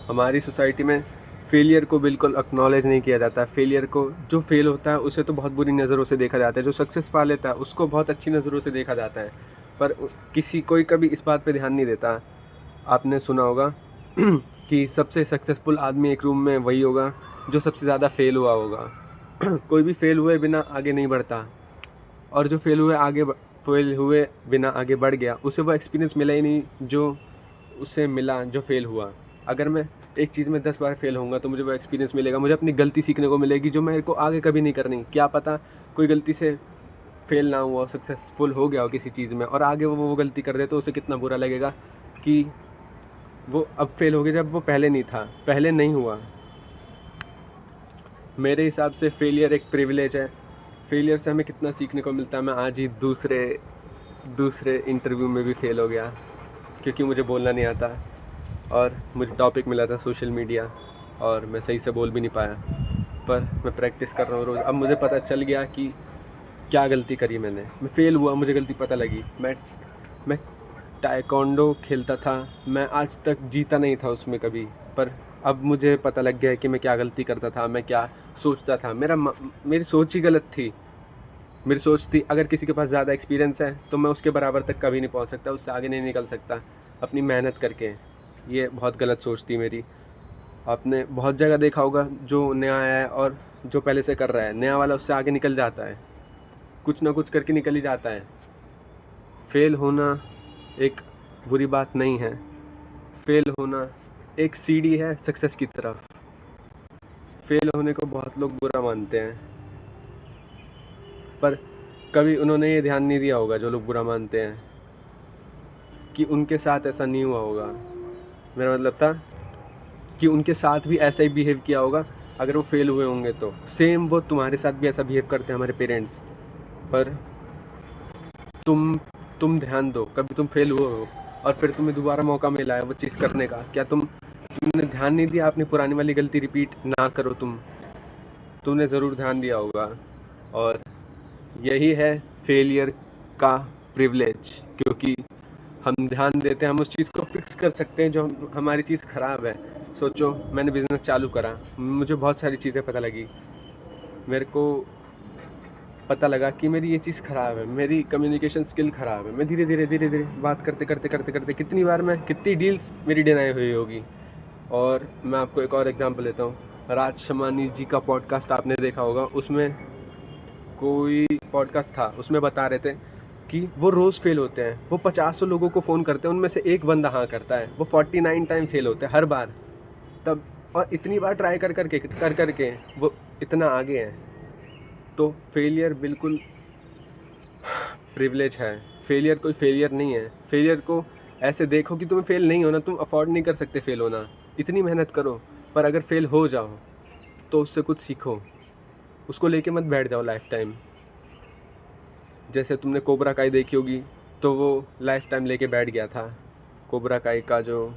हमारी सोसाइटी में फेलियर को बिल्कुल एक्नॉलेज नहीं किया जाता। फेलियर को, जो फेल होता है उसे तो बहुत बुरी नज़रों से देखा जाता है, जो सक्सेस पा लेता है उसको बहुत अच्छी नज़रों से देखा जाता है, पर कोई कभी इस बात पे ध्यान नहीं देता। आपने सुना होगा कि सबसे सक्सेसफुल आदमी एक रूम में वही होगा जो सबसे ज़्यादा फेल हुआ होगा। कोई भी फेल हुए बिना आगे नहीं बढ़ता, और जो फेल हुए बिना आगे बढ़ गया उसे वो एक्सपीरियंस मिला ही नहीं जो उसे मिला जो फेल हुआ। अगर मैं एक चीज़ में 10 बार फेल होऊंगा तो मुझे वो एक्सपीरियंस मिलेगा, मुझे अपनी गलती सीखने को मिलेगी जो मेरे को आगे कभी नहीं करनी। क्या पता कोई गलती से फेल ना हुआ, सक्सेसफुल हो गया हो किसी चीज़ में, और आगे वो गलती कर दे तो उसे कितना बुरा लगेगा कि वो अब फेल हो गया जब वो पहले नहीं था, पहले नहीं हुआ। मेरे हिसाब से फेलियर एक प्रिविलेज है। फेलियर से हमें कितना सीखने को मिलता है। मैं आज ही दूसरे इंटरव्यू में भी फेल हो गया क्योंकि मुझे बोलना नहीं आता, और मुझे टॉपिक मिला था सोशल मीडिया और मैं सही से बोल भी नहीं पाया, पर मैं प्रैक्टिस कर रहा हूँ रोज़। अब मुझे पता चल गया कि क्या गलती करी मैंने। मैं फेल हुआ, मुझे गलती पता लगी। मैं ताइक्वांडो खेलता था, मैं आज तक जीता नहीं था उसमें कभी, पर अब मुझे पता लग गया है कि मैं क्या गलती करता था, मैं क्या सोचता था। मेरी सोच ही गलत थी। मेरी सोच थी अगर किसी के पास ज़्यादा एक्सपीरियंस है तो मैं उसके बराबर तक कभी नहीं पहुंच सकता, उससे आगे नहीं निकल सकता अपनी मेहनत करके। ये बहुत गलत सोच थी मेरी। आपने बहुत जगह देखा होगा जो नया आया है और जो पहले से कर रहा है, नया वाला उससे आगे निकल जाता है, कुछ ना कुछ करके निकल ही जाता है। फेल होना एक बुरी बात नहीं है। फेल होना एक सीढ़ी है सक्सेस की तरफ। फेल होने को बहुत लोग बुरा मानते हैं, पर कभी उन्होंने ये ध्यान नहीं दिया होगा, जो लोग बुरा मानते हैं, कि उनके साथ ऐसा नहीं हुआ होगा। मेरा मतलब था कि उनके साथ भी ऐसा ही बिहेव किया होगा। अगर वो फेल हुए होंगे तो सेम वो तुम्हारे साथ भी ऐसा बिहेव करते हैं, हमारे पेरेंट्स। पर तुम ध्यान दो, कभी तुम फेल हुए हो और फिर तुम्हें दोबारा मौका मिला है वो चीज़ करने का, क्या तुमने ध्यान नहीं दिया अपनी पुरानी वाली गलती रिपीट ना करो? तुमने ज़रूर ध्यान दिया होगा। और यही है फेलियर का प्रिविलेज, क्योंकि हम ध्यान देते हैं, हम उस चीज़ को फिक्स कर सकते हैं जो हमारी चीज़ ख़राब है। सोचो, मैंने बिज़नेस चालू करा, मुझे बहुत सारी चीज़ें पता लगी। मेरे को पता लगा कि मेरी ये चीज़ ख़राब है, मेरी कम्युनिकेशन स्किल ख़राब है। मैं धीरे धीरे बात करते कितनी डील्स मेरी डिनाई हुई होगी। और मैं आपको एक और एग्जांपल देता हूँ। राज शमानी जी का पॉडकास्ट आपने देखा होगा, उसमें कोई पॉडकास्ट था, उसमें बता रहे थे कि वो रोज़ फेल होते हैं। वो 50 लोगों को फ़ोन करते हैं, उनमें से एक बंदा हाँ करता है। वो 49 टाइम फेल होते हैं हर बार। तब और इतनी बार ट्राई कर करके वो इतना आगे हैं। तो फेलियर बिल्कुल प्रिविलेज है। फेलियर कोई फेलियर नहीं है। फेलियर को ऐसे देखो कि तुम्हें फेल नहीं होना, तुम अफोर्ड नहीं कर सकते फेल होना। इतनी मेहनत करो, पर अगर फेल हो जाओ तो उससे कुछ सीखो, उसको लेके मत बैठ जाओ लाइफ टाइम। जैसे तुमने कोबरा काई देखी होगी, तो वो लाइफ टाइम लेके बैठ गया था। कोबरा काई का जो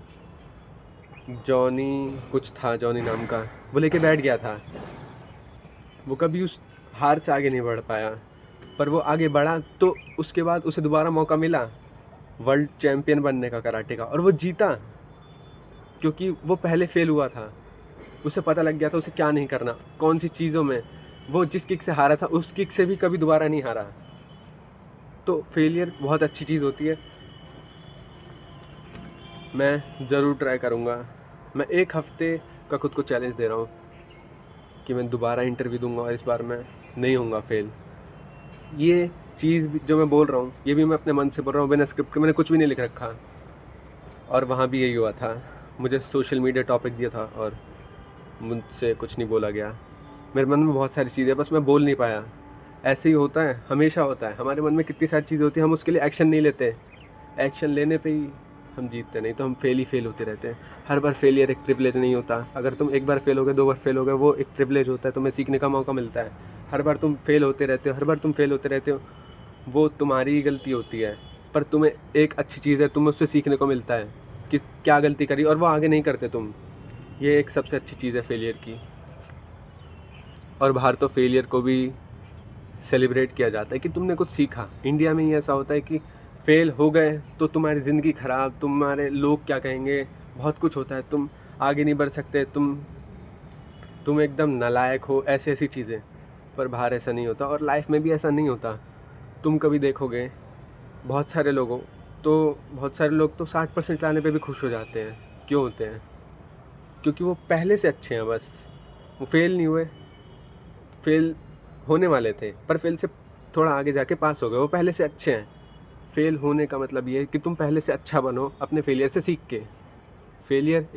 जॉनी कुछ था, जॉनी नाम का, वो लेके बैठ गया था। वो कभी उस हार से आगे नहीं बढ़ पाया, पर वो आगे बढ़ा तो उसके बाद उसे दोबारा मौका मिला वर्ल्ड चैम्पियन बनने का कराटे का, और वो जीता क्योंकि वो पहले फेल हुआ था। उसे पता लग गया था उसे क्या नहीं करना, कौन सी चीज़ों में। वो जिस किक से हारा था उस किक से भी कभी दोबारा नहीं हारा। तो फेलियर बहुत अच्छी चीज़ होती है। मैं ज़रूर ट्राई करूँगा। मैं 1 हफ्ते का खुद को चैलेंज दे रहा हूँ कि मैं दोबारा इंटरव्यू दूंगा और इस बार मैं नहीं होऊंगा फेल। ये चीज़ जो मैं बोल रहा हूँ, ये भी मैं अपने मन से बोल रहा हूँ, बिना स्क्रिप्ट के। मैंने कुछ भी नहीं लिख रखा, और वहाँ भी यही हुआ था। मुझे सोशल मीडिया टॉपिक दिया था और मुझसे कुछ नहीं बोला गया। मेरे मन में बहुत सारी चीज़ें, बस मैं बोल नहीं पाया। ऐसे ही होता है, हमेशा होता है। हमारे मन में कितनी सारी चीज़ें होती हैं, हम उसके लिए एक्शन नहीं लेते। एक्शन लेने पे ही हम जीतते, नहीं तो हम फेल होते रहते हैं। हर बार फेलियर एक प्रिविलेज नहीं होता। अगर तुम एक बार फेल हो गए, 2 बार फेल हो गए, वो एक प्रिविलेज होता है, तुम्हें सीखने का मौका मिलता है। हर बार तुम फेल होते रहते हो, हर बार तुम फेल होते रहते हो, वो तुम्हारी ही गलती होती है। पर तुम्हें एक अच्छी चीज़ है, तुम्हें उससे सीखने को मिलता है कि क्या गलती करी, और वो आगे नहीं करते तुम। ये एक सबसे अच्छी चीज़ है फेलियर की। और बाहर तो फेलियर को भी सेलिब्रेट किया जाता है कि तुमने कुछ सीखा। इंडिया में ही ऐसा होता है कि फेल हो गए तो तुम्हारी ज़िंदगी ख़राब, तुम्हारे लोग क्या कहेंगे, बहुत कुछ होता है। तुम आगे नहीं बढ़ सकते, तुम एकदम नालायक हो, ऐसी चीज़ें। पर बाहर ऐसा नहीं होता, और लाइफ में भी ऐसा नहीं होता। तुम कभी देखोगे बहुत सारे लोग तो 60% लाने पे भी खुश हो जाते हैं। क्यों होते हैं? क्योंकि वो पहले से अच्छे हैं बस। वो फेल नहीं हुए, फेल होने वाले थे पर फेल से थोड़ा आगे जाके पास हो गए, वो पहले से अच्छे हैं। फेल होने का मतलब ये है कि तुम पहले से अच्छा बनो अपने फेलियर से सीख के। फेलियर